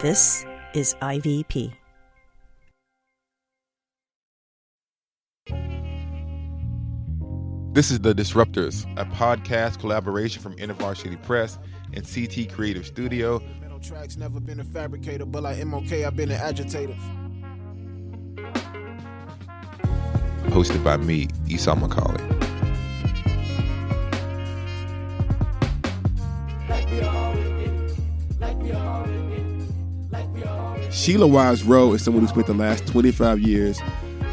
This is IVP. This is The Disruptors, a podcast collaboration from InterVarsity Press and CT Creative Studio. Tracks never been a fabricator, but like MOK, I've been an agitator. Hosted by me, Esau McCauley. Sheila Wise Rowe is someone who spent the last 25 years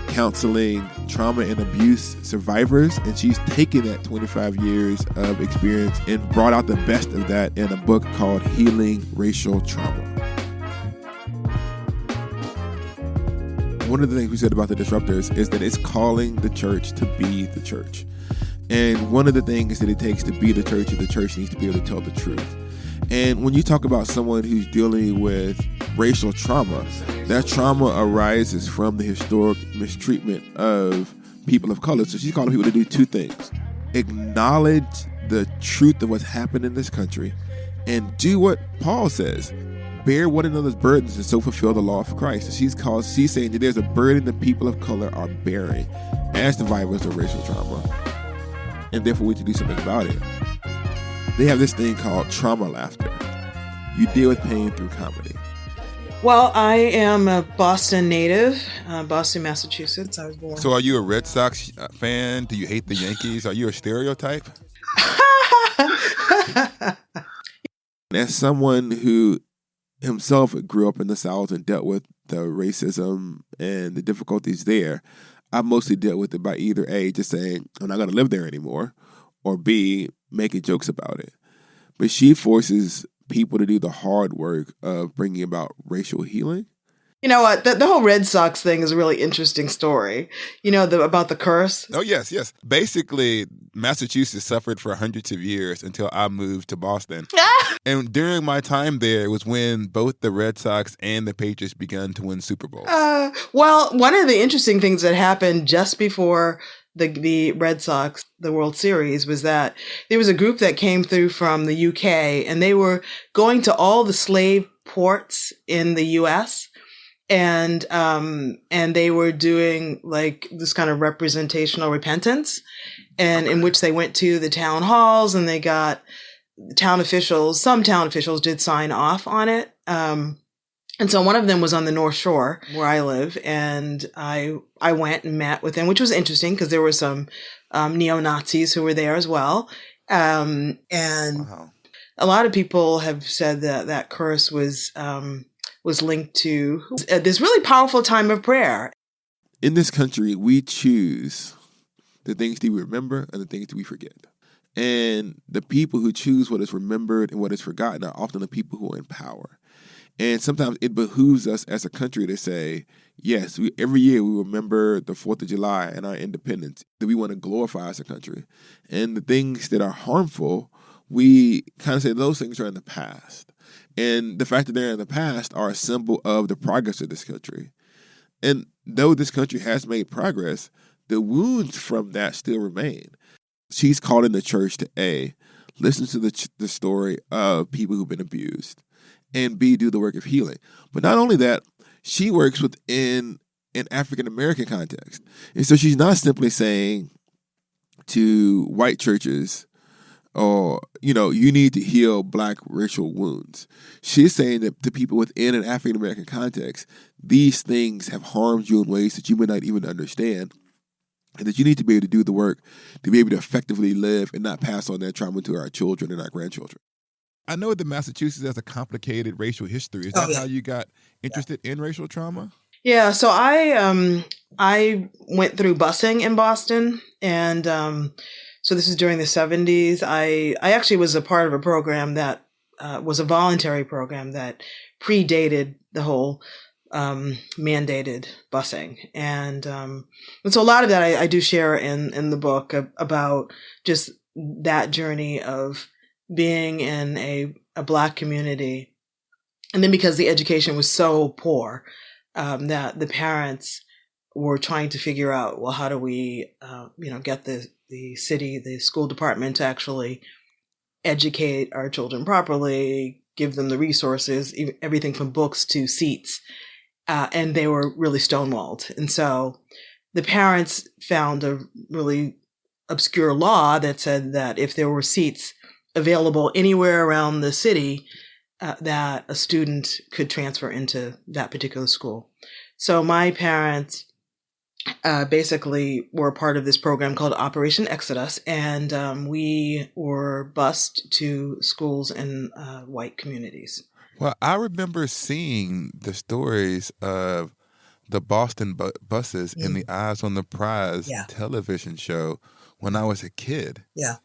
counseling trauma and abuse survivors, and she's taken that 25 years of experience and brought out the best of that in a book called Healing Racial Trauma. One of the things we said about The Disruptors is that it's calling the church to be the church. And one of the things that it takes to be the church is the church needs to be able to tell the truth. And when you talk about someone who's dealing with racial trauma, that trauma arises from the historic mistreatment of people of color. So she's calling people to do two things: acknowledge the truth of what's happened in this country and do what Paul says, bear one another's burdens and so fulfill the law of Christ. So she's saying that there's a burden that people of color are bearing as survivors of racial trauma, and therefore we need to do something about it. They have this thing called trauma laughter. You deal with pain through comedy. Well, I am a Boston native, Boston, Massachusetts. I was born. So are you a Red Sox fan? Do you hate the Yankees? Are you a stereotype? As someone who himself grew up in the South and dealt with the racism and the difficulties there, I mostly dealt with it by either A, just saying, I'm not going to live there anymore, or B, making jokes about it. But she forces people to do the hard work of bringing about racial healing. You know what? The whole Red Sox thing is a really interesting story. You know, about the curse? Oh, yes. Basically, Massachusetts suffered for hundreds of years until I moved to Boston. And during my time there was when both the Red Sox and the Patriots began to win Super Bowls. Well, one of the interesting things that happened just before the Red Sox, the World Series, was that there was a group that came through from the UK, and they were going to all the slave ports in the US, and they were doing like this kind of representational repentance, and in which they went to the town halls and they got some town officials did sign off on it. And so one of them was on the North Shore where I live, and I went and met with them, which was interesting because there were some neo-Nazis who were there as well. And wow. A lot of people have said that curse was linked to this really powerful time of prayer. In this country, we choose the things that we remember and the things that we forget. And the people who choose what is remembered and what is forgotten are often the people who are in power. And sometimes it behooves us as a country to say, yes, every year we remember the 4th of July and our independence, that we want to glorify as a country. And the things that are harmful, we kind of say those things are in the past. And the fact that they're in the past are a symbol of the progress of this country. And though this country has made progress, the wounds from that still remain. She's calling the church to A, listen to the story of people who've been abused, and B, do the work of healing. But not only that, she works within an African-American context. And so she's not simply saying to white churches, or, you need to heal Black racial wounds. She's saying that to people within an African-American context, these things have harmed you in ways that you may not even understand, and that you need to be able to do the work to be able to effectively live and not pass on that trauma to our children and our grandchildren. I know that Massachusetts has a complicated racial history. Is that how you got interested in racial trauma? Yeah, so I went through busing in Boston, and so this is during the 70s. I actually was a part of a program that was a voluntary program that predated the whole mandated busing. And so a lot of that I do share in the book about just that journey of being in a Black community. And then because the education was so poor, that the parents were trying to figure out, well, how do we, get the school department to actually educate our children properly, give them the resources, everything from books to seats. And they were really stonewalled. And so the parents found a really obscure law that said that if there were seats available anywhere around the city, that a student could transfer into that particular school. So my parents basically were part of this program called Operation Exodus, and we were bused to schools in white communities. Well, I remember seeing the stories of the Boston buses in the Eyes on the Prize television show when I was a kid. Yeah.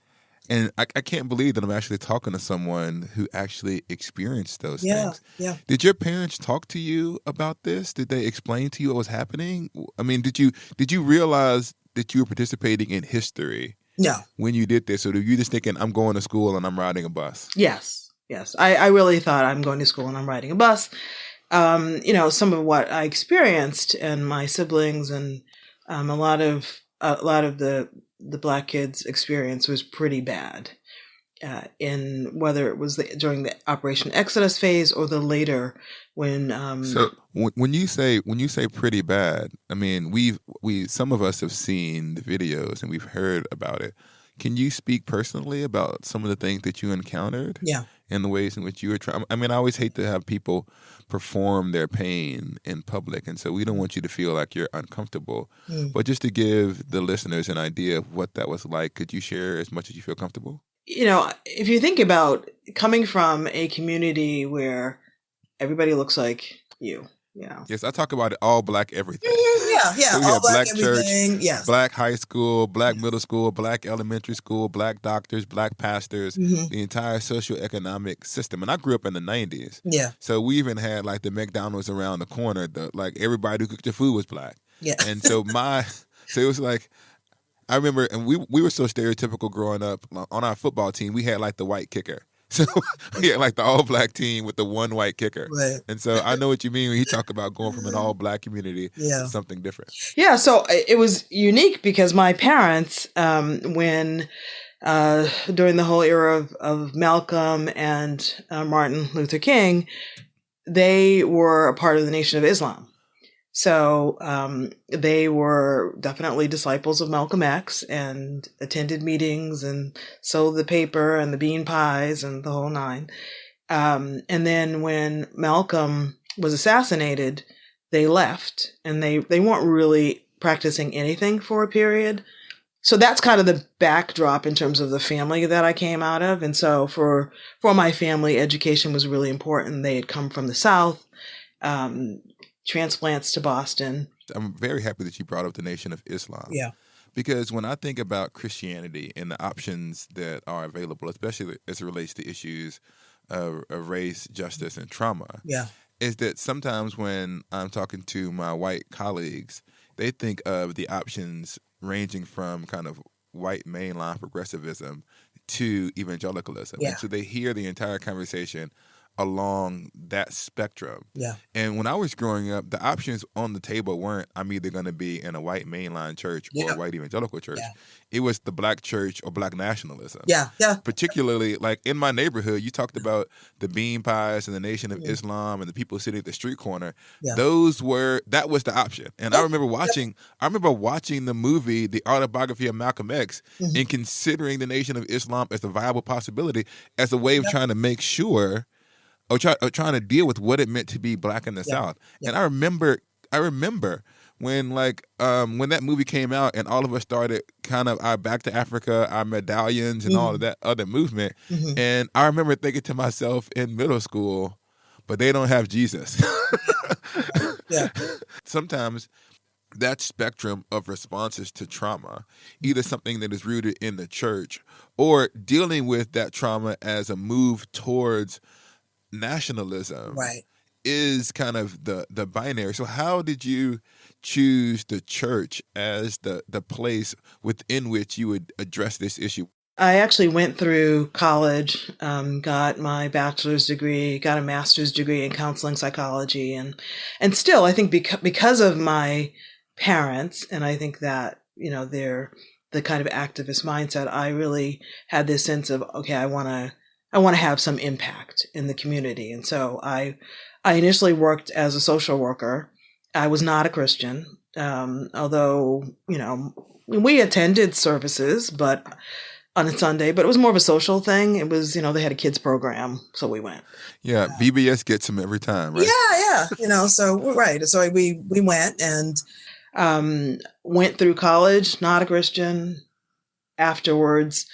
And I can't believe that I'm actually talking to someone who actually experienced those things. Yeah. Did your parents talk to you about this? Did they explain to you what was happening? I mean, did you realize that you were participating in history? No. When you did this, or were you just thinking, I'm going to school and I'm riding a bus? Yes. I really thought I'm going to school and I'm riding a bus. Some of what I experienced and my siblings and a lot of the Black kids' experience was pretty bad. In whether it was during the Operation Exodus phase or the later when. So when you say pretty bad, I mean we some of us have seen the videos and we've heard about it. Can you speak personally about some of the things that you encountered? Yeah. And the ways in which you were trying. I mean, I always hate to have people perform their pain in public, and so we don't want you to feel like you're uncomfortable. But just to give the listeners an idea of what that was like, could you share as much as you feel comfortable? If you think about coming from a community where everybody looks like you. Yes, I talk about it, all Black everything. Yeah. So we all have Black everything. church, Yes. Black high school, Black middle school, Black elementary school, Black doctors, Black pastors, the entire socioeconomic system. And I grew up in the 90s. Yeah. So we even had like the McDonald's around the corner. Like everybody who cooked the food was Black. Yeah. And so so it was like, I remember, and we were so stereotypical growing up. On our football team, we had like the white kicker. So we had like the all Black team with the one white kicker. Right. And so I know what you mean when you talk about going from an all Black community to something different. Yeah, so it was unique because my parents, when during the whole era of Malcolm and Martin Luther King, they were a part of the Nation of Islam. So they were definitely disciples of Malcolm X and attended meetings and sold the paper and the bean pies and the whole nine. And then when Malcolm was assassinated, they left and they weren't really practicing anything for a period. So that's kind of the backdrop in terms of the family that I came out of. And so for my family, education was really important. They had come from the South. Transplants to Boston. I'm very happy that you brought up the Nation of Islam. Yeah. Because when I think about Christianity and the options that are available, especially as it relates to issues of race, justice, and trauma, is that sometimes when I'm talking to my white colleagues, they think of the options ranging from kind of white mainline progressivism to evangelicalism. Yeah. And so they hear the entire conversation along that spectrum. Yeah. And when I was growing up, the options on the table weren't I'm either going to be in a white mainline church or a white evangelical church. Yeah. It was the Black church or Black nationalism. Yeah. Particularly, like in my neighborhood, you talked about the bean pies and the Nation of Islam and the people sitting at the street corner. Yeah. That was the option. And I remember watching the movie, The Autobiography of Malcolm X, and considering the Nation of Islam as a viable possibility as a way of trying to make sure or trying to deal with what it meant to be Black in the South. Yeah. And I remember when when that movie came out and all of us started kind of our Back to Africa, our medallions and all of that other movement. And I remember thinking to myself in middle school, but they don't have Jesus. Sometimes that spectrum of responses to trauma, either something that is rooted in the church or dealing with that trauma as a move towards nationalism, is kind of the binary. So how did you choose the church as the place within which you would address this issue? I actually went through college, got my bachelor's degree, got a master's degree in counseling psychology, and still I think because of my parents, and I think that they're the kind of activist mindset, I really had this sense of, okay, I want to want to have some impact in the community. And so I initially worked as a social worker. I was not a Christian, although, we attended services, but on a Sunday, but it was more of a social thing. It was, they had a kids program, so we went. Yeah, VBS gets them every time, right? Yeah. So right. So we went and went through college, not a Christian. Afterwards,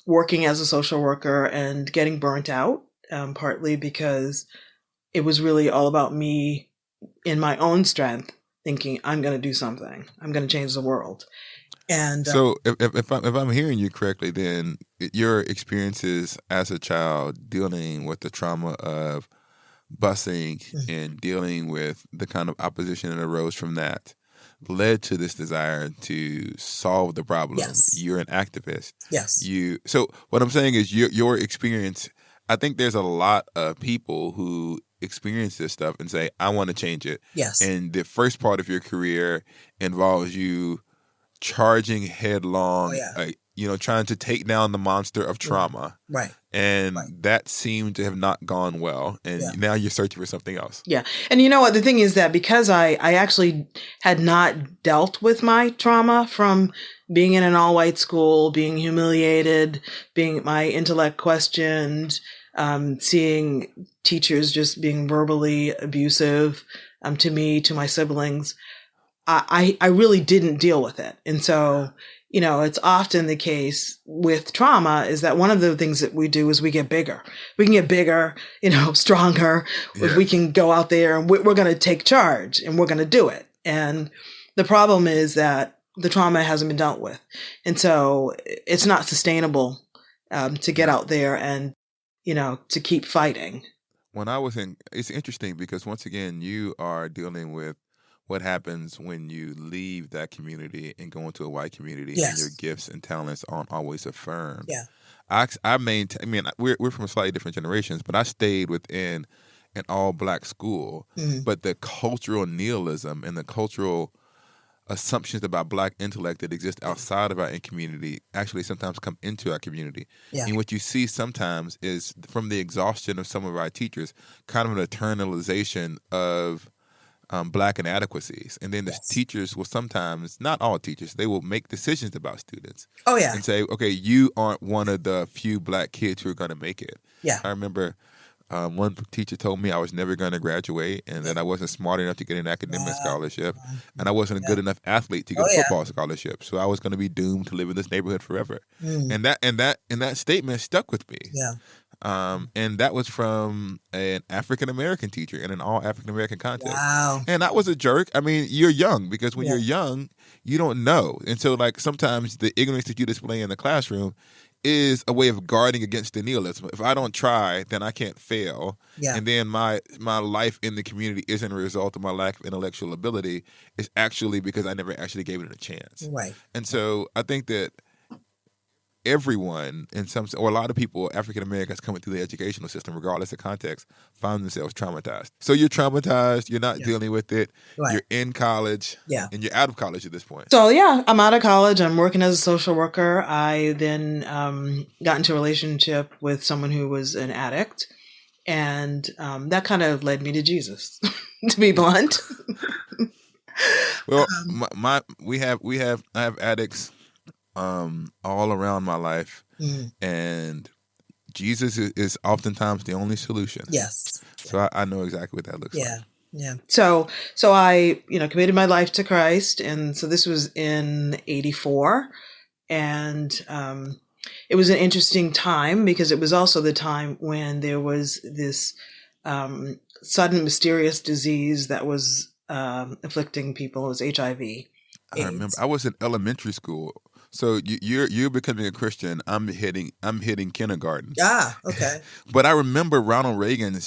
working as a social worker and getting burnt out, partly because it was really all about me in my own strength, thinking I'm going to do something. I'm going to change the world. And so if I'm hearing you correctly, then your experiences as a child dealing with the trauma of busing and dealing with the kind of opposition that arose from that led to this desire to solve the problem. Yes. You're an activist. Yes. So what I'm saying is your experience, I think there's a lot of people who experience this stuff and say, I want to change it. Yes. And the first part of your career involves you charging headlong, trying to take down the monster of trauma. Right. And that seemed to have not gone well. And now you're searching for something else. Yeah. And you know what? The thing is that because I actually had not dealt with my trauma from being in an all-white school, being humiliated, being my intellect questioned, seeing teachers just being verbally abusive to me, to my siblings, I really didn't deal with it. And so, it's often the case with trauma is that one of the things that we do is we get bigger. We can get bigger, stronger. Yeah. We can go out there and we're going to take charge and we're going to do it. And the problem is that the trauma hasn't been dealt with. And so it's not sustainable to get out there and, to keep fighting. It's interesting because once again, you are dealing with what happens when you leave that community and go into a white community and your gifts and talents aren't always affirmed. Yeah. We're from slightly different generations, but I stayed within an all-black school. Mm-hmm. But the cultural nihilism and the cultural assumptions about black intellect that exist outside of our community actually sometimes come into our community. Yeah. And what you see sometimes is from the exhaustion of some of our teachers, kind of an eternalization of black inadequacies. And then the teachers will sometimes, not all teachers, they will make decisions about students. Oh, yeah. And say, okay, you aren't one of the few black kids who are going to make it. Yeah. I remember one teacher told me I was never going to graduate and that I wasn't smart enough to get an academic scholarship and I wasn't a good enough athlete to get a football scholarship. So I was going to be doomed to live in this neighborhood forever. And that statement stuck with me. Yeah. And that was from an African-American teacher in an all-African-American context. Wow. And I was a jerk. I mean, you're young because when you're young, you don't know. And so like sometimes the ignorance that you display in the classroom is a way of guarding against the nihilism. If I don't try, then I can't fail. Yeah. And then my life in the community isn't a result of my lack of intellectual ability. It's actually because I never actually gave it a chance. Right. And so I think that everyone or a lot of people, African Americans coming through the educational system, regardless of context, find themselves traumatized. So you're traumatized, you're not dealing with it, you're in college, and you're out of college at this point. So I'm out of college, I'm working as a social worker. I then got into a relationship with someone who was an addict, and that kind of led me to Jesus, to be blunt. Well, I have addicts all around my life, and Jesus is oftentimes the only solution. Yes. So I know exactly what that looks like. Yeah. So I, committed my life to Christ, and so this was in 1984, and it was an interesting time because it was also the time when there was this sudden mysterious disease that was afflicting people. It was HIV. I remember I was in elementary school. So you're becoming a Christian. I'm hitting kindergarten. Ah, okay. But I remember Ronald Reagan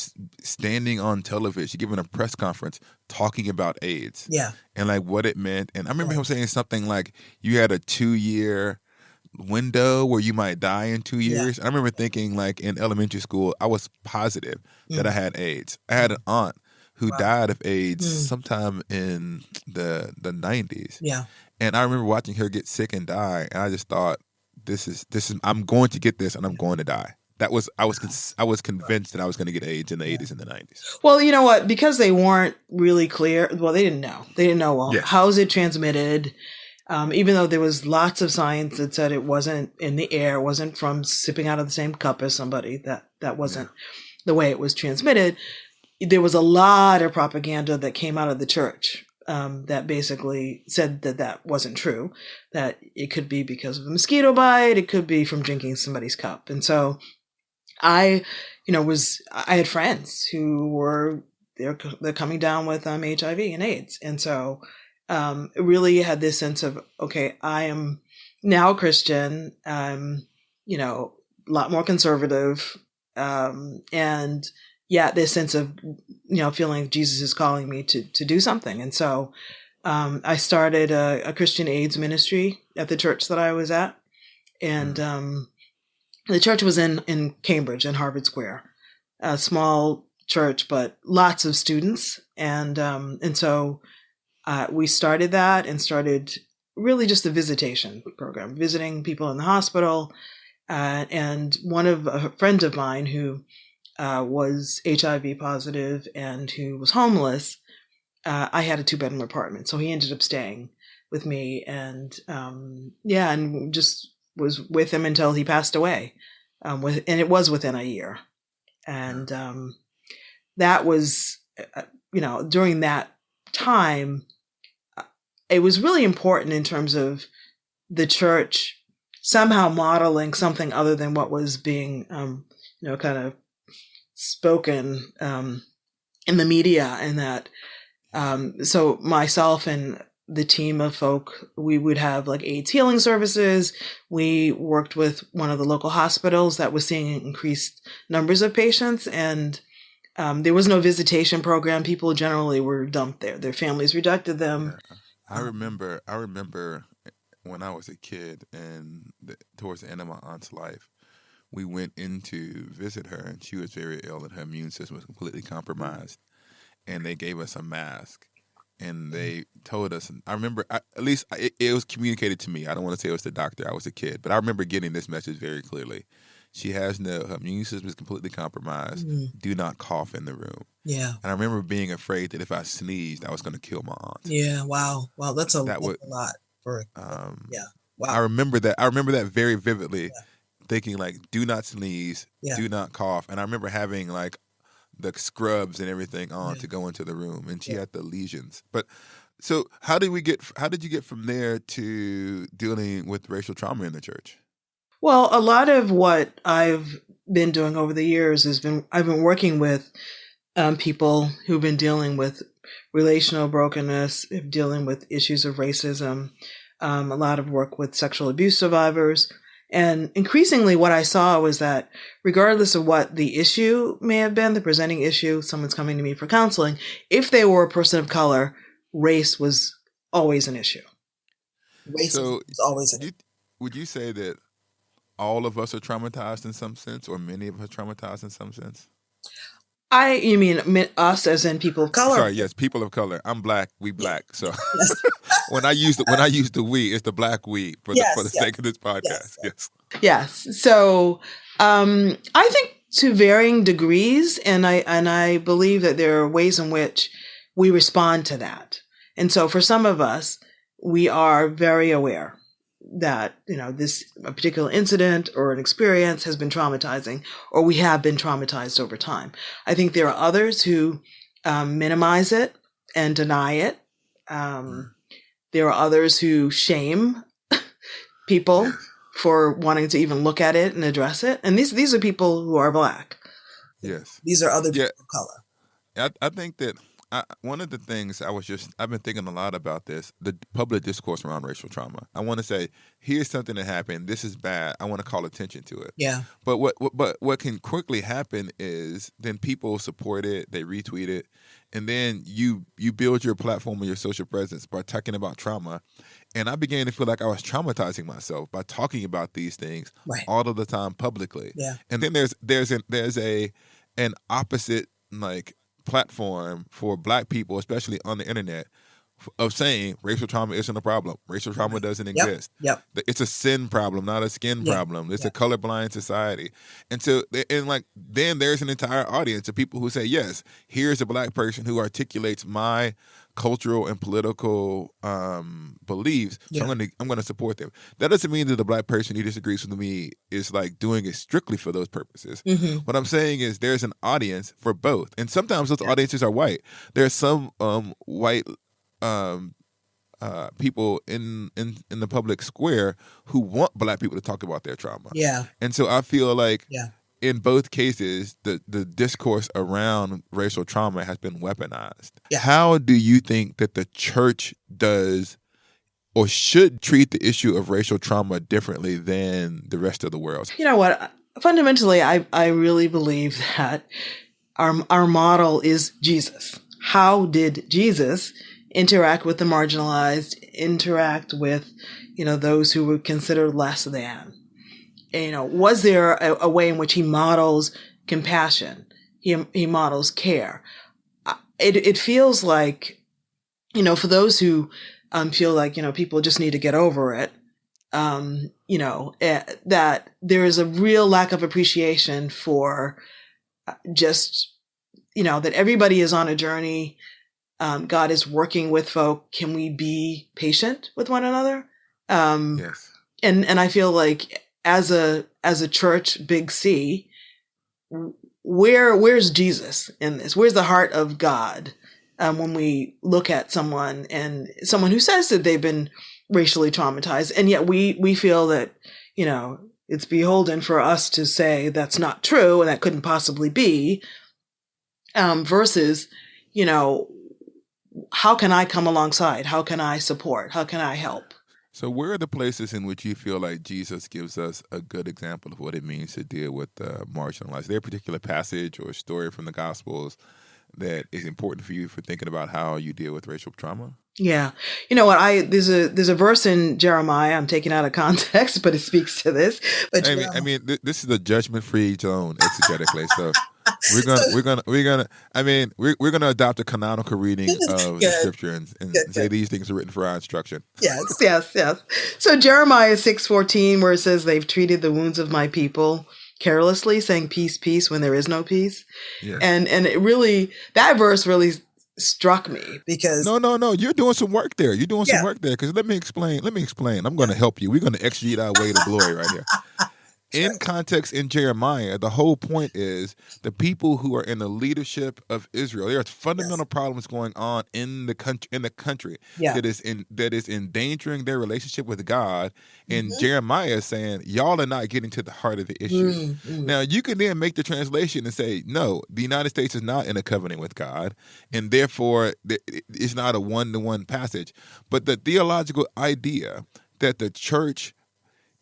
standing on television, giving a press conference, talking about AIDS. Yeah. And like what it meant. And I remember him saying something like, "You had a 2-year window where you might die in 2 years." Yeah. I remember thinking, like in elementary school, I was positive that I had AIDS. I had an aunt who died of AIDS sometime in the 90s. Yeah. And I remember watching her get sick and die, and I just thought, this is I'm going to get this and I'm going to die. I was convinced that I was going to get AIDS in the 80s and the 90s. Well, you know what? Because they weren't really clear. Well, they didn't know. They didn't know, well, Yes. how is it transmitted? Even though there was lots of science that said it wasn't in the air, wasn't from sipping out of the same cup as somebody, that wasn't the way it was transmitted. There was a lot of propaganda that came out of the church that basically said that wasn't true, that it could be because of a mosquito bite, it could be from drinking somebody's cup. And so I had friends who were they're coming down with HIV and AIDS, and so really had this sense of, okay, I am now a Christian, a lot more conservative, and yet this sense of feeling Jesus is calling me to do something, and so I started a Christian AIDS ministry at the church that I was at, and the church was in Cambridge, in Harvard Square, a small church, but lots of students. And so we started that and started really just a visitation program, visiting people in the hospital. And a friend of mine who was HIV positive and who was homeless, I had a 2-bedroom apartment. So he ended up staying with me and just was with him until he passed away, and it was within a year. And that was, during that time, it was really important in terms of the church somehow modeling something other than what was being, kind of spoken in the media, and that. So myself and the team of folk, we would have like AIDS healing services. We worked with one of the local hospitals that was seeing increased numbers of patients, and there was no visitation program. People generally were dumped there. Their families rejected them. Yeah. I remember when I was a kid and towards the end of my aunt's life, we went in to visit her, and she was very ill and her immune system was completely compromised. And they gave us a mask. And they told us, I remember, it was communicated to me. I don't want to say it was the doctor. I was a kid. But I remember getting this message very clearly. Her immune system is completely compromised. Do not cough in the room. Yeah. And I remember being afraid that if I sneezed, I was going to kill my aunt. Yeah. Wow. That's a lot for. Yeah. Wow. I remember that very vividly, thinking like, do not sneeze, do not cough. And I remember having like the scrubs and everything on to go into the room, and she had the lesions. But so how did you get from there to dealing with racial trauma in the church? Well, a lot of what I've been doing over the years I've been working with people who've been dealing with relational brokenness, dealing with issues of racism, a lot of work with sexual abuse survivors. And increasingly what I saw was that regardless of what the issue may have been, the presenting issue, someone's coming to me for counseling, if they were a person of color, race was always an issue. Race is always an issue. Would you say that all of us are traumatized in some sense, or many of us are traumatized in some sense? You mean us as in people of color? Sorry, yes, people of color. I'm black. We black. So when I use the we, it's the black we for the sake of this podcast. Yes. So I think to varying degrees, and I believe that there are ways in which we respond to that. And so for some of us, we are very aware that, a particular incident or an experience has been traumatizing, or we have been traumatized over time. I think there are others who minimize it and deny it. There are others who shame people for wanting to even look at it and address it. And these are people who are Black. Yes. These are other people of color. I think that one of the things I've been thinking a lot about this, the public discourse around racial trauma. I want to say, here's something that happened. This is bad. I want to call attention to it. Yeah. But what can quickly happen is then people support it, they retweet it, and then you build your platform and your social presence by talking about trauma. And I began to feel like I was traumatizing myself by talking about these things all of the time publicly. Yeah. And then there's an opposite like platform for Black people, especially on the internet, of saying racial trauma isn't a problem. Racial trauma doesn't exist. Yep. It's a sin problem, not a skin problem. It's a colorblind society. And so, then there's an entire audience of people who say, yes, here's a black person who articulates my cultural and political beliefs. So I'm going to support them. That doesn't mean that the black person who disagrees with me is like doing it strictly for those purposes. Mm-hmm. What I'm saying is there's an audience for both. And sometimes those audiences are white. There's some white people in the public square who want black people to talk about their trauma. Yeah. And so I feel like in both cases, the discourse around racial trauma has been weaponized. Yeah. How do you think that the church does or should treat the issue of racial trauma differently than the rest of the world? You know what? Fundamentally, I really believe that our model is Jesus. How did Jesus interact with the marginalized, interact with, those who were considered less than? Was there a way in which he models compassion? He models care. It feels like, for those who feel like, people just need to get over it, that there is a real lack of appreciation for just, that everybody is on a journey. God is working with folk. Can we be patient with one another? Yes. And I feel like as a church, big C, where's Jesus in this? Where's the heart of God when we look at someone who says that they've been racially traumatized, and yet we feel that it's beholden for us to say that's not true and that couldn't possibly be, versus how can I come alongside? How can I support? How can I help? So where are the places in which you feel like Jesus gives us a good example of what it means to deal with the marginalized? Is there a particular passage or story from the Gospels that is important for you for thinking about how you deal with racial trauma? Yeah. You know what? There's a verse in Jeremiah I'm taking out of context, but it speaks to this. But this is a judgment-free zone exegetically. So we're gonna adopt a canonical reading of the scripture and say these things are written for our instruction. Yes. So Jeremiah 6:14, where it says they've treated the wounds of my people carelessly, saying peace, peace, when there is no peace. Yes. And it really, that verse really struck me because no, you're doing some work there. You're doing some work there because let me explain. I'm going to help you. We're going to exegete our way to glory right here. In context, in Jeremiah, the whole point is the people who are in the leadership of Israel. There are fundamental problems going on in the country that is endangering their relationship with God. And Jeremiah is saying, y'all are not getting to the heart of the issue. Now, you can then make the translation and say, no, the United States is not in a covenant with God, and therefore it's not a one-to-one passage. But the theological idea that the church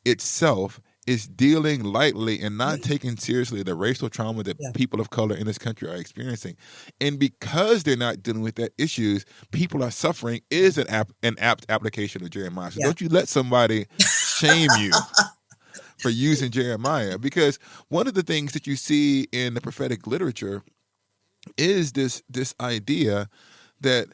itself is dealing lightly and not taking seriously the racial trauma that people of color in this country are experiencing. And because they're not dealing with that issues, people are suffering is an apt application of Jeremiah. So don't you let somebody shame you for using Jeremiah. Because one of the things that you see in the prophetic literature is this idea that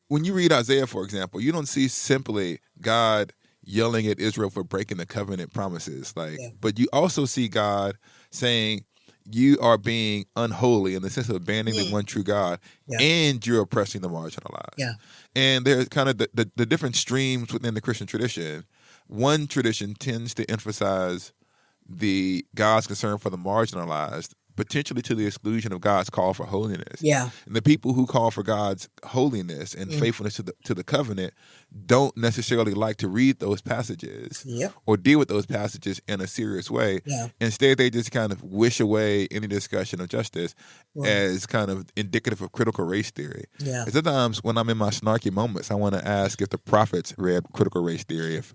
when you read Isaiah, for example, you don't see simply God yelling at Israel for breaking the covenant promises, but you also see God saying you are being unholy in the sense of abandoning the one true God, and you're oppressing the marginalized. And there's kind of the different streams within the Christian tradition. One tradition tends to emphasize the God's concern for the marginalized, potentially to the exclusion of God's call for holiness. And the people who call for God's holiness and faithfulness to the covenant don't necessarily like to read those passages or deal with those passages in a serious way. Instead, they just kind of wish away any discussion of justice as kind of indicative of critical race theory. And sometimes when I'm in my snarky moments, I want to ask if the prophets read critical race theory, if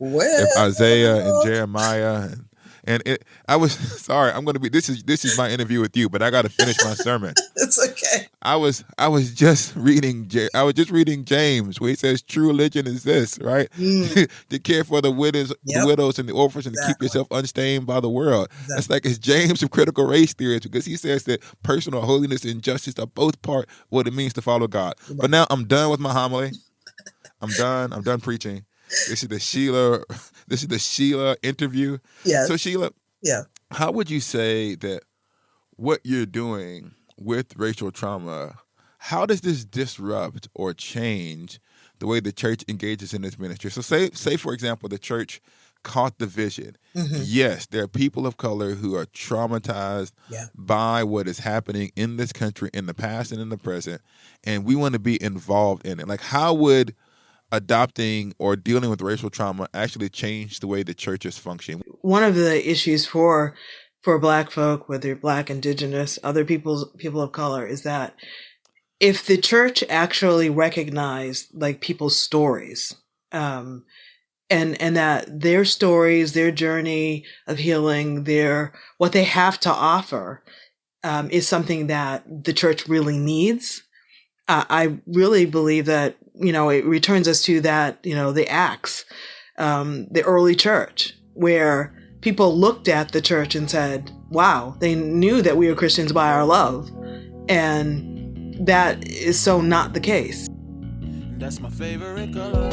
Isaiah and Jeremiah I was sorry. I'm going to be. This is my interview with you, but I got to finish my sermon. It's okay. I was just reading. James, where he says true religion is this, right? To care for the widows, and the orphans, and to keep yourself unstained by the world. That's like it's James of critical race theory, because he says that personal holiness and justice are both part of what it means to follow God. But now I'm done with my homily. I'm done. I'm done preaching. This is the Sheila interview. Yeah. So Sheila, yeah. How would you say that what you're doing with racial trauma, how does this disrupt or change the way the church engages in its ministry? So say for example, the church caught the vision. Mm-hmm. Yes, there are people of color who are traumatized by what is happening in this country in the past and in the present, and we want to be involved in it. Like, how would adopting or dealing with racial trauma actually change the way the church is functioning? One of the issues for Black folk, whether Black, Indigenous, other people of color, is that if the church actually recognized like people's stories, and that their stories, their journey of healing, what they have to offer, is something that the church really needs. I really believe that, it returns us to that, the Acts, the early church, where people looked at the church and said, wow, they knew that we were Christians by our love. And that is so not the case. That's my favorite color,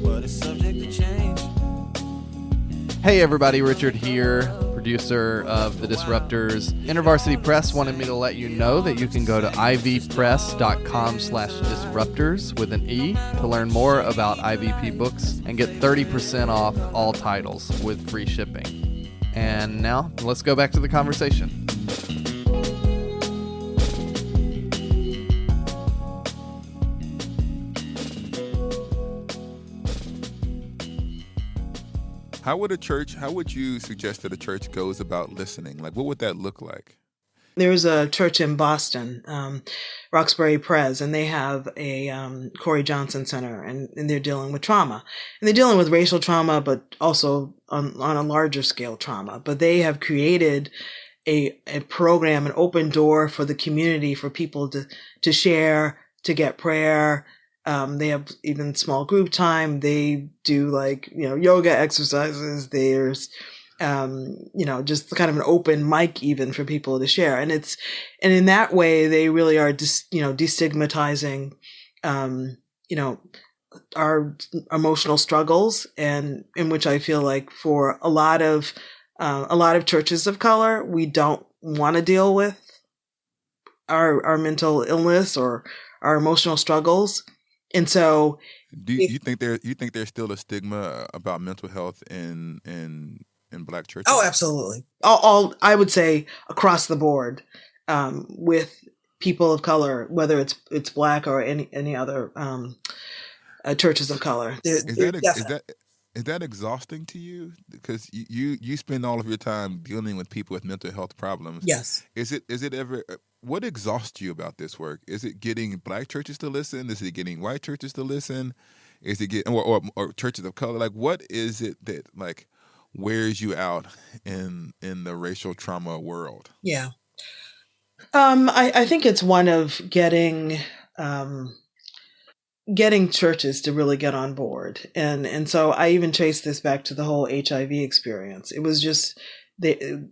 but it's subject to change. Hey everybody, Richard here, producer of The Disruptors. InterVarsity Press wanted me to let you know that you can go to ivpress.com/disruptors with an E to learn more about IVP books and get 30% off all titles with free shipping. And now, let's go back to the conversation. How would you suggest that a church goes about listening? Like, what would that look like? There's a church in Boston, Roxbury Pres, and they have a Corey Johnson Center, and they're dealing with trauma. And they're dealing with racial trauma, but also on a larger scale trauma. But they have created a program, an open door for the community, for people to share, to get prayer. They have even small group time. They do yoga exercises. There's, just kind of an open mic even for people to share. And in that way, they really are destigmatizing, our emotional struggles, and in which I feel like for a lot of churches of color, we don't want to deal with our mental illness or our emotional struggles. And so, you think there's still a stigma about mental health in Black churches? Oh, absolutely. All I would say across the board, with people of color, whether it's Black or any other churches of color. Is that exhausting to you? Because you spend all of your time dealing with people with mental health problems. Yes. Is it ever? What exhausts you about this work? Is it getting Black churches to listen? Is it getting white churches to listen? Is it or churches of color? Like, what is it that wears you out in the racial trauma world? Yeah. I think it's one of getting churches to really get on board. And so I even trace this back to the whole HIV experience. It was just, the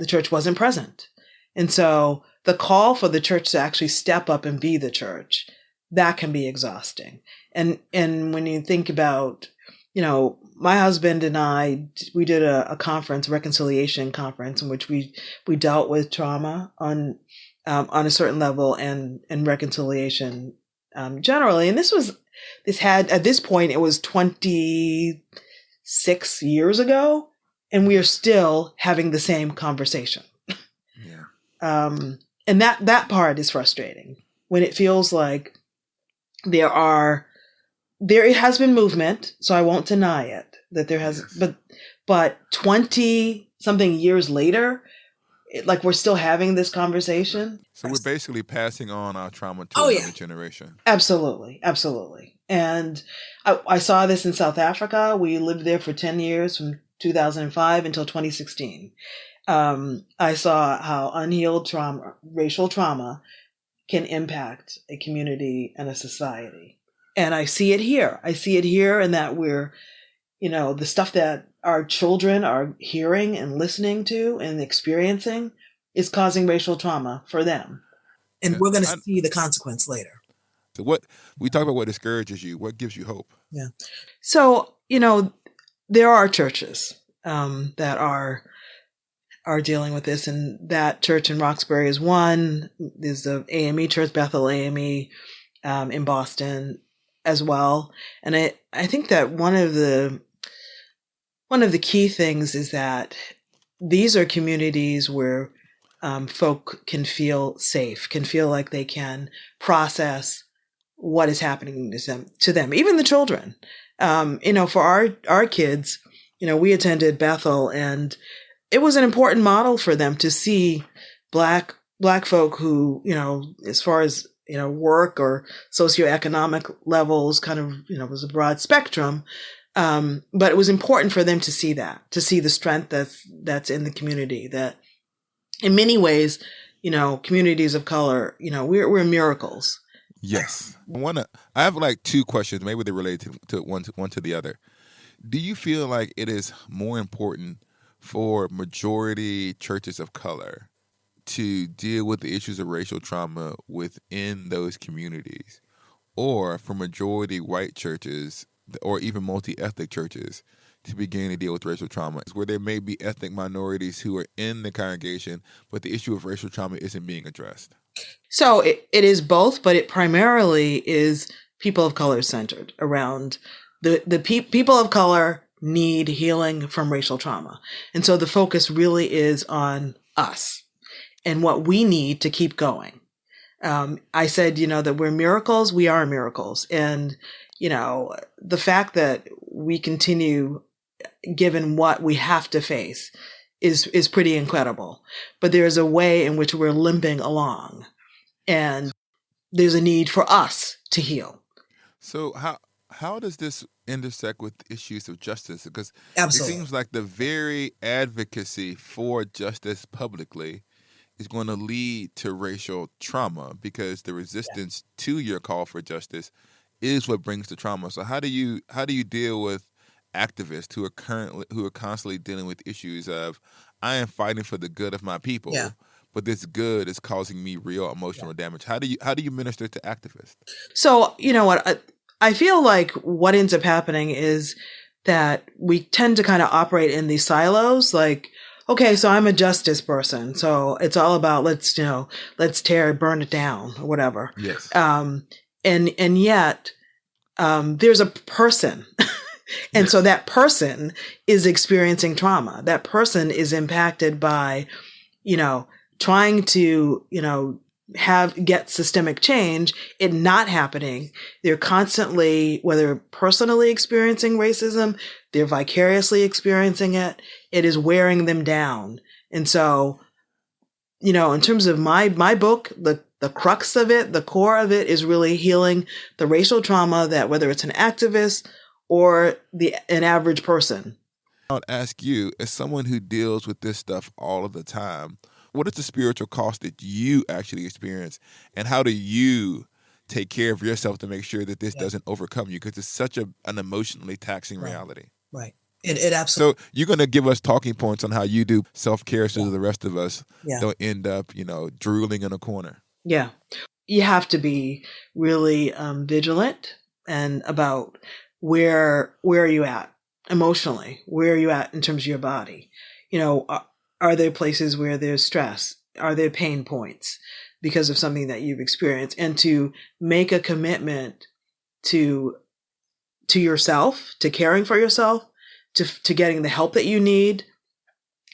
church wasn't present. And so the call for the church to actually step up and be the church, that can be exhausting. And when you think about, my husband and I, we did a conference, a reconciliation conference, in which we dealt with trauma on a certain level and reconciliation generally. And this had, at this point, it was 26 years ago, and we are still having the same conversation. Yeah. And that part is frustrating when it feels like there has been movement, so I won't deny it that there has, yes. but 20 something years later, we're still having this conversation. So we're basically passing on our trauma to another generation. Absolutely. Absolutely. And I saw this in South Africa. We lived there for 10 years, from 2005 until 2016. I saw how unhealed trauma, racial trauma, can impact a community and a society. And I see it here. And that we're, the stuff that our children are hearing and listening to and experiencing is causing racial trauma for them. And we're going to see the consequence later. So what we talk about what discourages you, what gives you hope? Yeah. So, there are churches that are dealing with this, and that church in Roxbury is one. There's the AME Church, Bethel AME, in Boston as well. And I think that one of the key things is that these are communities where folk can feel safe, can feel like they can process what is happening to them, even the children. For our kids, we attended Bethel, and it was an important model for them to see black folk who, as far as, work or socioeconomic levels, kind of, was a broad spectrum. But it was important for them to see the strength that's in the community, that in many ways, communities of color, we're miracles. Yes. I have like two questions. Maybe they're related to one to the other. Do you feel like it is more important for majority churches of color to deal with the issues of racial trauma within those communities, or for majority white churches or even multi-ethnic churches to begin to deal with racial trauma, where there may be ethnic minorities who are in the congregation, but the issue of racial trauma isn't being addressed? So it is both, but it primarily is people of color centered around the people of color need healing from racial trauma. And so the focus really is on us and what we need to keep going. I said, that we're miracles. We are miracles. And, the fact that we continue, given what we have to face, is pretty incredible. But there's a way in which we're limping along, and there's a need for us to heal. So how does this intersect with issues of justice? Because Absolutely. It seems like the very advocacy for justice publicly is going to lead to racial trauma, because the resistance to your call for justice is what brings the trauma. So how do you deal with activists who are constantly dealing with issues of, I am fighting for the good of my people, but this good is causing me real emotional damage? How do you minister to activists? So, what I feel like what ends up happening is that we tend to kind of operate in these silos. Like, okay, so I'm a justice person, so it's all about let's burn it down or whatever. Yes. And yet there's a person. And so that person is experiencing trauma. That person is impacted by, trying to, get systemic change, it not happening. They're constantly, whether personally experiencing racism, they're vicariously experiencing it. It is wearing them down. And so, in terms of my book, the crux of it, the core of it is really healing the racial trauma that, whether it's an activist or an average person. I'll ask you, as someone who deals with this stuff all of the time, what is the spiritual cost that you actually experience, and how do you take care of yourself to make sure that this doesn't overcome you? Because it's such an emotionally taxing reality. Right. It absolutely. So you're going to give us talking points on how you do self-care so the rest of us don't end up, drooling in a corner. Yeah. You have to be really vigilant and about where are you at emotionally? Where are you at in terms of your body? Are there places where there's stress? Are there pain points because of something that you've experienced? And to make a commitment to yourself, to caring for yourself, to getting the help that you need.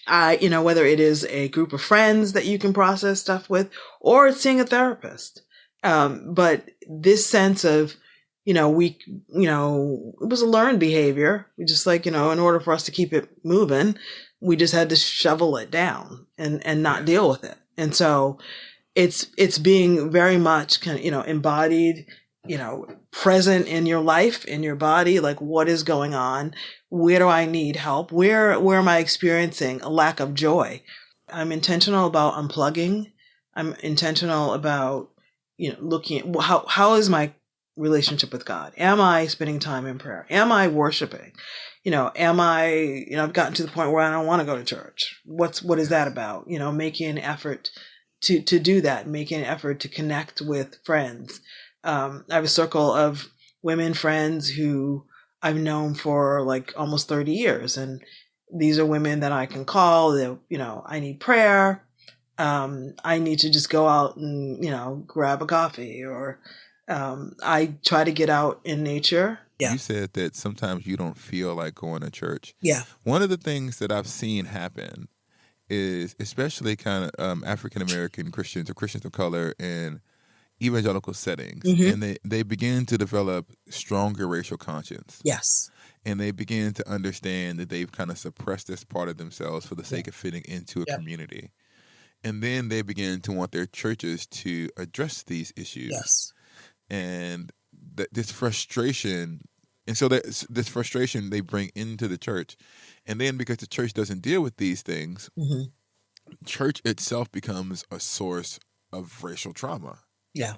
Whether it is a group of friends that you can process stuff with, or it's seeing a therapist. But this sense of, it was a learned behavior. We just in order for us to keep it moving, we just had to shovel it down and not deal with it. And so it's being very much embodied, present in your life, in your body, like what is going on? Where do I need help? Where am I experiencing a lack of joy? I'm intentional about unplugging. I'm intentional about, looking at how is my relationship with God? Am I spending time in prayer? Am I worshiping? Am I, I've gotten to the point where I don't want to go to church. What is that about? Making an effort to do that, making an effort to connect with friends. I have a circle of women friends who I've known for like almost 30 years. And these are women that I can call. I need prayer. I need to just go out and, grab a coffee, or I try to get out in nature. Yeah. You said that sometimes you don't feel like going to church. Yeah. One of the things that I've seen happen is, especially kind of African American Christians or Christians of color in evangelical settings, and they begin to develop stronger racial conscience. Yes. And they begin to understand that they've kind of suppressed this part of themselves for the sake of fitting into a community. And then they begin to want their churches to address these issues. Yes. And this frustration, and so this frustration they bring into the church. And then because the church doesn't deal with these things, church itself becomes a source of racial trauma. Yeah.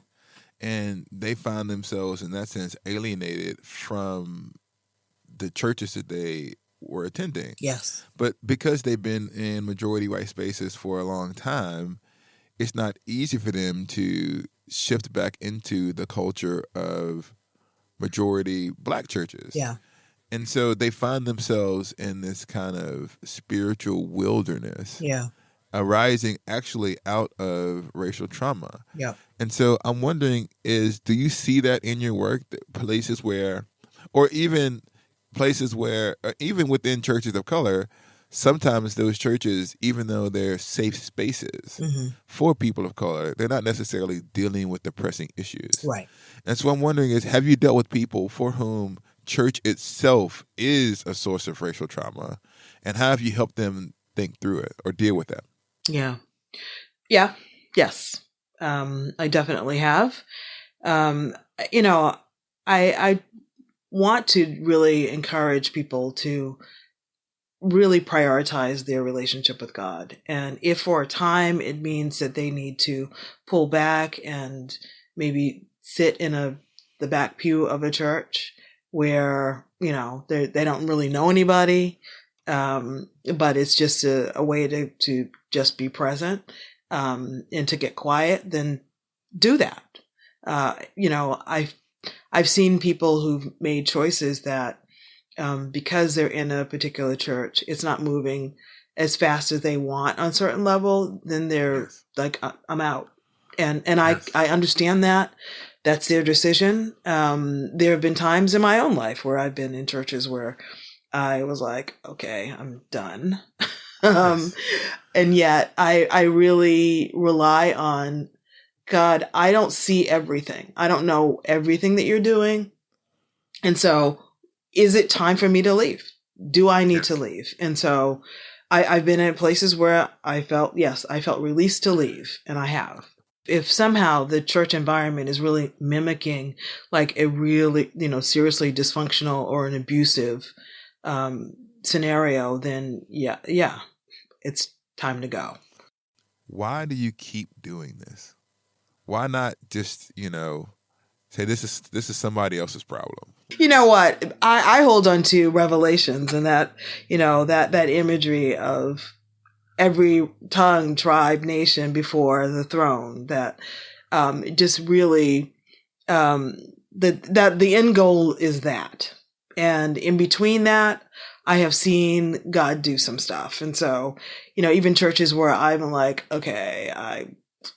And they find themselves, in that sense, alienated from the churches that they were attending. Yes. But because they've been in majority white spaces for a long time, it's not easy for them to shift back into the culture of majority black churches. Yeah. And so they find themselves in this kind of spiritual wilderness. Yeah. Arising actually out of racial trauma. Yeah. And so I'm wondering do you see that in your work, places where, or even places where, even within churches of color, sometimes those churches, even though they're safe spaces for people of color, they're not necessarily dealing with the pressing issues. Right. And so I'm wondering have you dealt with people for whom church itself is a source of racial trauma, and how have you helped them think through it or deal with that? Yeah. Yes. I definitely have. I want to really encourage people to really prioritize their relationship with God. And if for a time it means that they need to pull back and maybe sit in the back pew of a church where, they don't really know anybody, but it's just a way to just be present, and to get quiet, then do that. I've seen people who've made choices that, because they're in a particular church, it's not moving as fast as they want on a certain level, then they're like, I'm out. And I understand that. That's their decision. There have been times in my own life where I've been in churches where I was like, okay, I'm done. And yet I really rely on God. I don't see everything. I don't know everything that you're doing. And so is it time for me to leave? Do I need to leave? And so I've been in places where I felt released to leave, and I have. If somehow the church environment is really mimicking like a really, seriously dysfunctional or an abusive scenario, then yeah, it's time to go. Why do you keep doing this? Why not just, say this is somebody else's problem? You know what? I hold on to Revelations and that, that imagery of every tongue, tribe, nation before the throne, that just really, that the end goal is that. And in between that, I have seen God do some stuff. And so, even churches where I'm like, okay,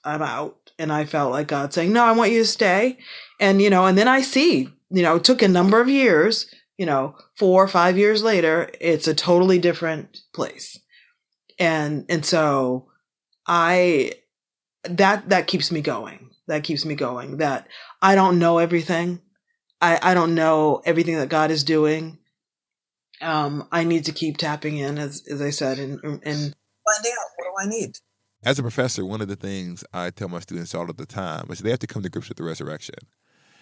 I'm out. And I felt like God saying, no, I want you to stay. And, and then I see, it took a number of years, 4 or 5 years later, it's a totally different place. And so that keeps me going. That keeps me going, that I don't know everything. I don't know everything that God is doing. I need to keep tapping in, as I said, and find out, what do I need? As a professor, one of the things I tell my students all of the time is they have to come to grips with the resurrection.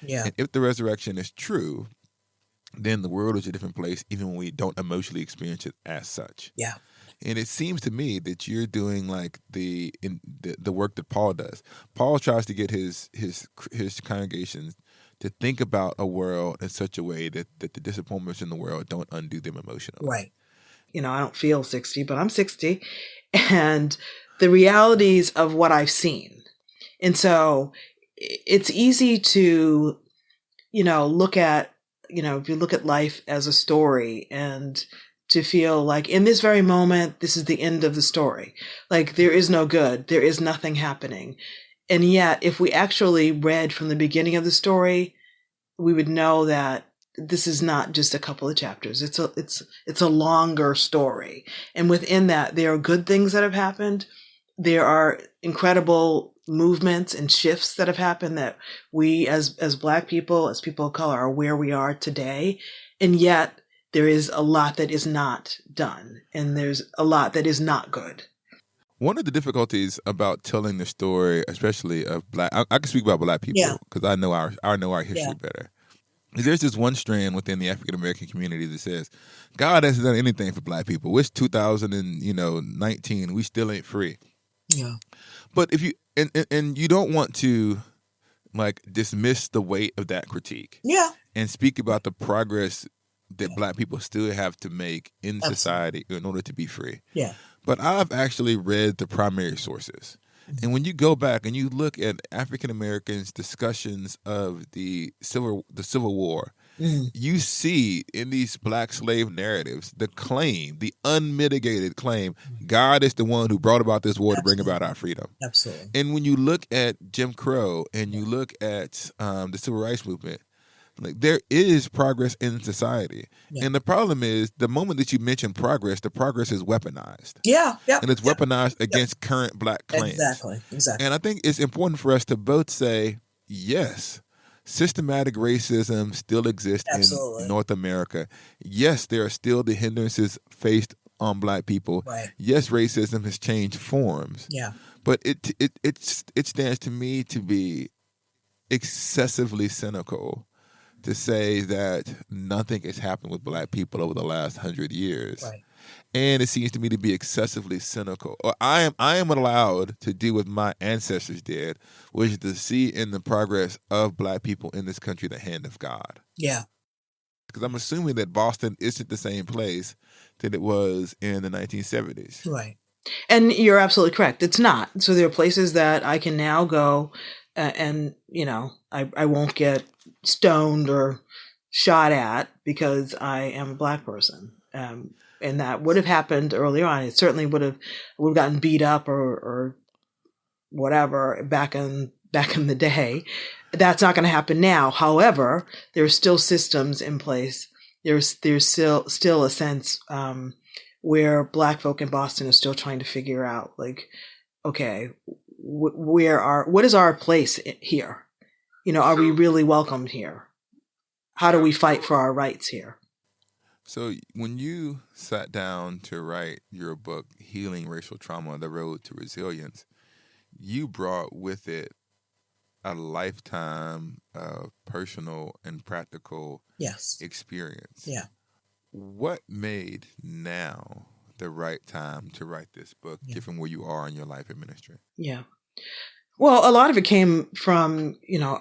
Yeah. And if the resurrection is true, then the world is a different place, even when we don't emotionally experience it as such. Yeah. And it seems to me that you're doing like the work that Paul does. Paul tries to get his congregations to think about a world in such a way that the disappointments in the world don't undo them emotionally. Right. I don't feel 60, but I'm 60. And the realities of what I've seen. And so it's easy to, look at, if you look at life as a story and to feel like in this very moment, this is the end of the story. Like there is no good, there is nothing happening. And yet, if we actually read from the beginning of the story, we would know that this is not just a couple of chapters. It's a longer story. And within that, there are good things that have happened. There are incredible movements and shifts that have happened that we as Black people, as people of color, are where we are today. And yet there is a lot that is not done. And there's a lot that is not good. One of the difficulties about telling the story, especially of Black, I can speak about Black people because I know our history better. Is there's this one strand within the African American community that says God hasn't done anything for Black people. It's 2019, we still ain't free. Yeah. But if you and you don't want to like dismiss the weight of that critique. Yeah. And speak about the progress that Black people still have to make in society in order to be free. Yeah. But I've actually read the primary sources. And when you go back and you look at African Americans' discussions of the Civil War, you see in these Black slave narratives the claim, the unmitigated claim, God is the one who brought about this war to bring about our freedom. Absolutely. And when you look at Jim Crow and you look at the Civil Rights Movement, like there is progress in society. Yeah. And the problem is the moment that you mention progress, the progress is weaponized. Yeah. And it's weaponized against current Black claims. Exactly. And I think it's important for us to both say, yes, systematic racism still exists in North America. Yes, there are still the hindrances faced on Black people. Right. Yes, racism has changed forms. Yeah. But it stands to me to be excessively cynical to say that nothing has happened with Black people over the last 100 years. Right. And it seems to me to be excessively cynical. Or I am allowed to do what my ancestors did, which is to see in the progress of Black people in this country the hand of God. Yeah. Because I'm assuming that Boston isn't the same place that it was in the 1970s. Right. And you're absolutely correct. It's not. So there are places that I can now go and, I won't get stoned or shot at because I am a Black person. And that would have happened earlier on. It certainly would have gotten beat up or whatever back in the day. That's not going to happen now. However, there are still systems in place. There's still a sense where Black folk in Boston are still trying to figure out, like, okay, what is our place here? Are we really welcomed here? How do we fight for our rights here? So when you sat down to write your book, Healing Racial Trauma, The Road to Resilience, you brought with it a lifetime of personal and practical experience. Yeah. What made now the right time to write this book, given where you are in your life and ministry? Yeah. Well, a lot of it came from,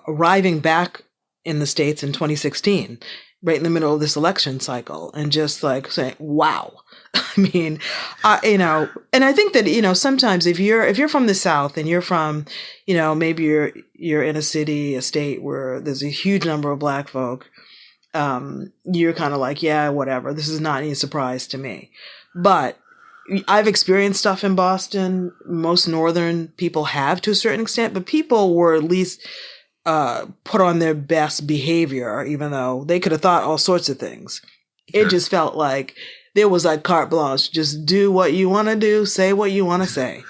arriving back in the States in 2016, right in the middle of this election cycle, and just like saying, wow. I mean, and I think that, sometimes if you're from the South and you're from, maybe you're in a city, a state where there's a huge number of Black folk, you're kind of like, yeah, whatever. This is not any surprise to me. But I've experienced stuff in Boston. Most Northern people have to a certain extent, but people were at least put on their best behavior, even though they could have thought all sorts of things. It just felt like there was like carte blanche. Just do what you want to do, say what you want to say.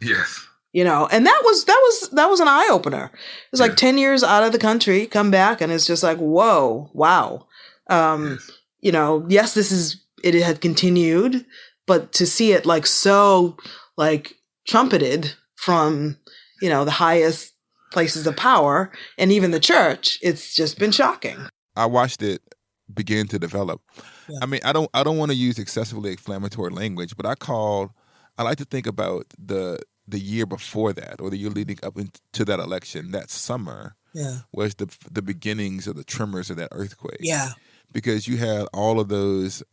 Yes. And that was an eye opener. It was like 10 years out of the country, come back, and it's just like, whoa, wow. Yes, it had continued, but to see it like so like trumpeted from, the highest places of power and even the church, it's just been shocking. I watched it begin to develop. Yeah. I mean, I don't want to use excessively inflammatory language, but I like to think about the year before that, or the year leading up into that election, that summer, was the beginnings of the tremors of that earthquake. Yeah. Because you had all of those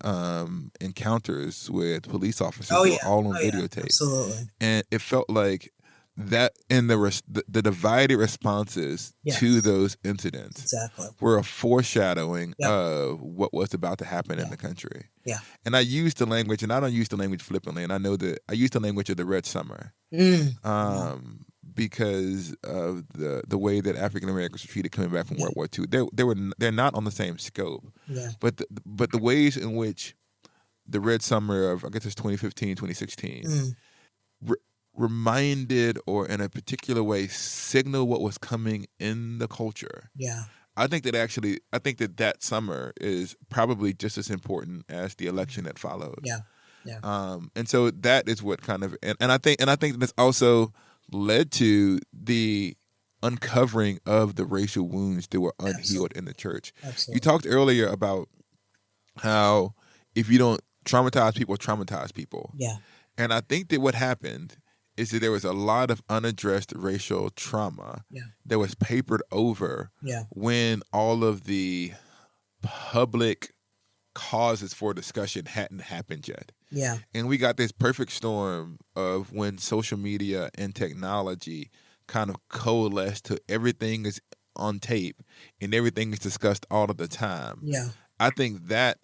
encounters with police officers who were all on videotape. Absolutely. And it felt like that in the divided responses to those incidents were a foreshadowing of what was about to happen in the country. Yeah. And I use the language, and I don't use the language flippantly, and I know that I use the language of the Red Summer because of the way that African Americans were treated coming back from World War II. They're not on the same scope. Yeah. But the ways in which the Red Summer of, I guess it's 2015, 2016, reminded or in a particular way signal what was coming in the culture. Yeah. I think that summer is probably just as important as the election that followed. Yeah. Yeah. And so that is what kind of, and I think that's also led to the uncovering of the racial wounds that were unhealed in the church. Absolutely. You talked earlier about how if you don't traumatize people. Yeah. And I think that what happened is that there was a lot of unaddressed racial trauma that was papered over when all of the public causes for discussion hadn't happened yet. Yeah. And we got this perfect storm of when social media and technology kind of coalesced to everything is on tape and everything is discussed all of the time. Yeah. I think that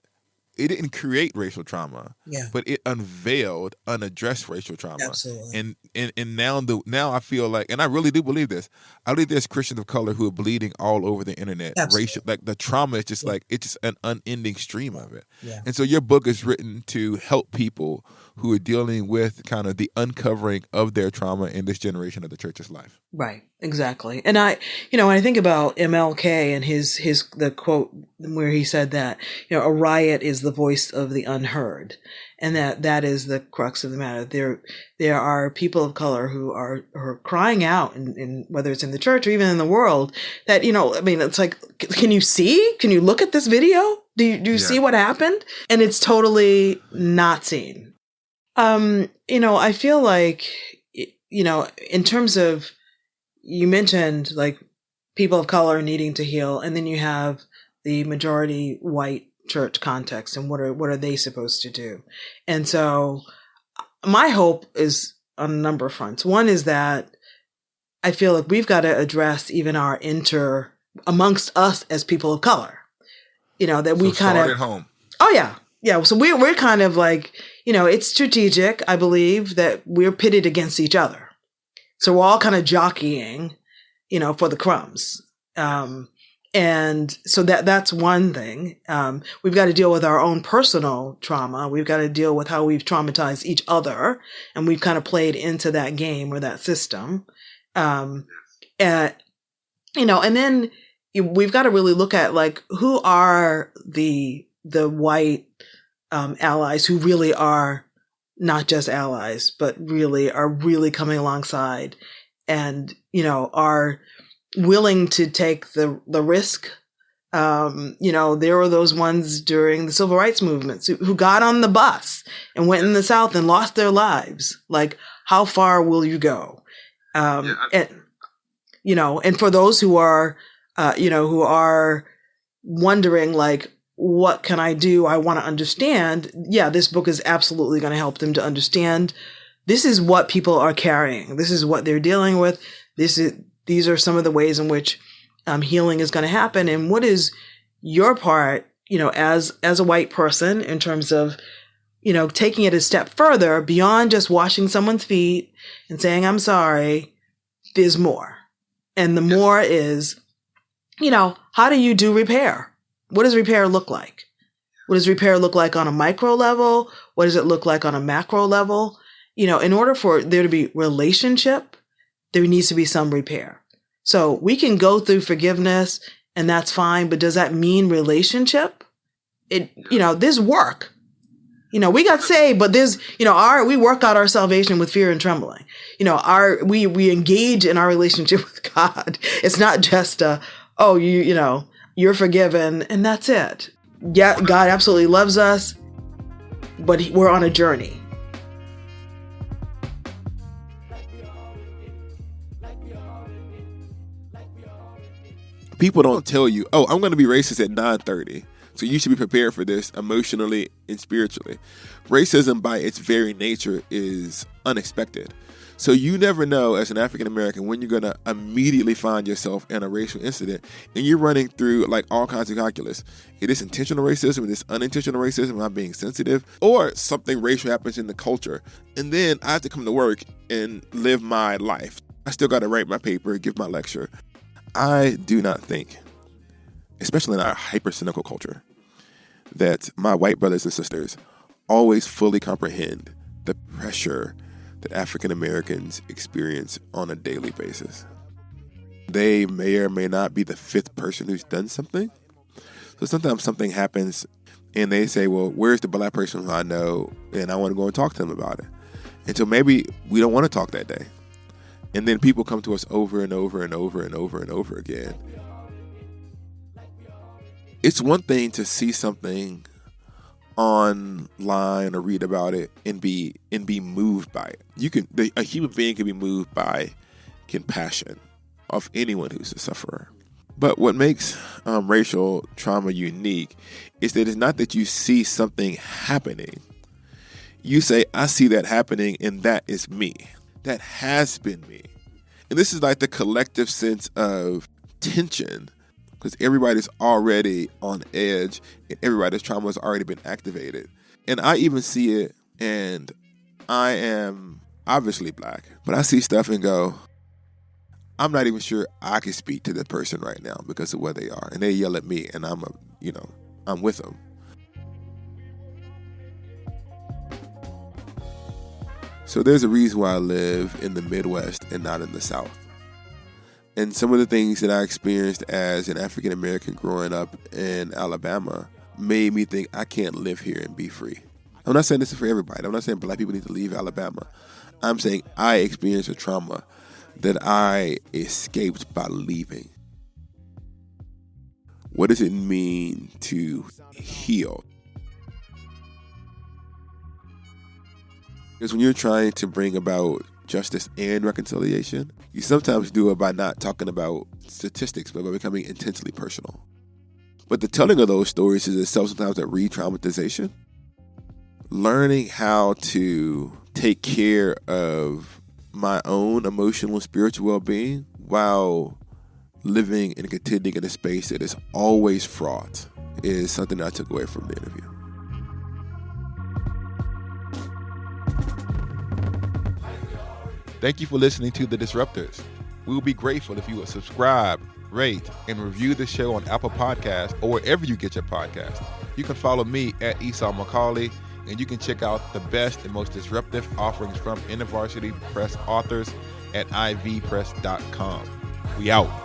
it didn't create racial trauma, but it unveiled unaddressed racial trauma. Absolutely. And now I feel like, and I really do believe this. I believe there's Christians of color who are bleeding all over the internet. Absolutely. Racial, like the trauma is just like it's just an unending stream of it. Yeah. And so your book is written to help people who are dealing with kind of the uncovering of their trauma in this generation of the church's life. Right, exactly. And when I think about MLK and the quote where he said that, a riot is the voice of the unheard. And that is the crux of the matter. There are people of color who are crying out, in whether it's in the church or even in the world, that, it's like, can you see? Can you look at this video? Do you see what happened? And it's totally not seen. I feel like, in terms of, you mentioned like people of color needing to heal, and then you have the majority white church context, and what are they supposed to do? And so my hope is on a number of fronts. One is that I feel like we've got to address even our amongst us as people of color, that we kind of start at home. Oh yeah. Yeah. So we're kind of like, it's strategic. I believe that we're pitted against each other. So we're all kind of jockeying, for the crumbs. And so that's one thing. We've got to deal with our own personal trauma. We've got to deal with how we've traumatized each other, and we've kind of played into that game or that system. And then we've got to really look at like, who are the white allies who really are not just allies, but really are coming alongside and, are willing to take the risk. There were those ones during the civil rights movements who got on the bus and went in the South and lost their lives. Like, how far will you go? And for those who are, who are wondering like, what can I do? I want to understand. Yeah, this book is absolutely going to help them to understand. This is what people are carrying. This is what they're dealing with. These are some of the ways in which healing is going to happen. And what is your part, as a white person, in terms of, taking it a step further beyond just washing someone's feet and saying, I'm sorry. There's more. And the more is, how do you do repair? What does repair look like? What does repair look like on a micro level? What does it look like on a macro level? In order for there to be relationship, there needs to be some repair. So we can go through forgiveness and that's fine, but does that mean relationship? There's work. We got saved, but there's, we work out our salvation with fear and trembling. We engage in our relationship with God. It's not just you're forgiven and that's it. Yeah, God absolutely loves us, but we're on a journey. People don't tell you, I'm going to be racist at 9:30. So you should be prepared for this emotionally and spiritually. Racism by its very nature is unexpected. So you never know as an African American when you're going to immediately find yourself in a racial incident and you're running through like all kinds of calculus. It is intentional racism, it is unintentional racism, I'm being sensitive, or something racial happens in the culture. And then I have to come to work and live my life. I still got to write my paper, give my lecture. I do not think, especially in our hyper-cynical culture, that my white brothers and sisters always fully comprehend the pressure that African Americans experience on a daily basis. They may or may not be the fifth person who's done something. So sometimes something happens and they say, well, where's the black person who I know? And I want to go and talk to them about it. And so maybe we don't want to talk that day. And then people come to us over and over and over and over and over again. It's one thing to see something online or read about it and be moved by it. A human being can be moved by compassion of anyone who's a sufferer. But what makes racial trauma unique is that it's not that you see something happening. You say, I see that happening and that is me. That has been me. And this is like the collective sense of tension, because everybody's already on edge and everybody's trauma has already been activated. And I even see it, and I am obviously black, but I see stuff and go, I'm not even sure I can speak to the person right now because of where they are. And they yell at me and I'm with them. So there's a reason why I live in the Midwest and not in the South. And some of the things that I experienced as an African American growing up in Alabama made me think I can't live here and be free. I'm not saying this is for everybody. I'm not saying black people need to leave Alabama. I'm saying I experienced a trauma that I escaped by leaving. What does it mean to heal? Because when you're trying to bring about justice and reconciliation, you sometimes do it by not talking about statistics, but by becoming intensely personal. But the telling of those stories is itself sometimes a re-traumatization. Learning how to take care of my own emotional and spiritual well-being while living and contending in a space that is always fraught is something I took away from the interview. Thank you for listening to The Disruptors. We will be grateful if you would subscribe, rate, and review the show on Apple Podcasts or wherever you get your podcast. You can follow me at Esau McCauley, and you can check out the best and most disruptive offerings from InterVarsity Press authors at ivpress.com. We out.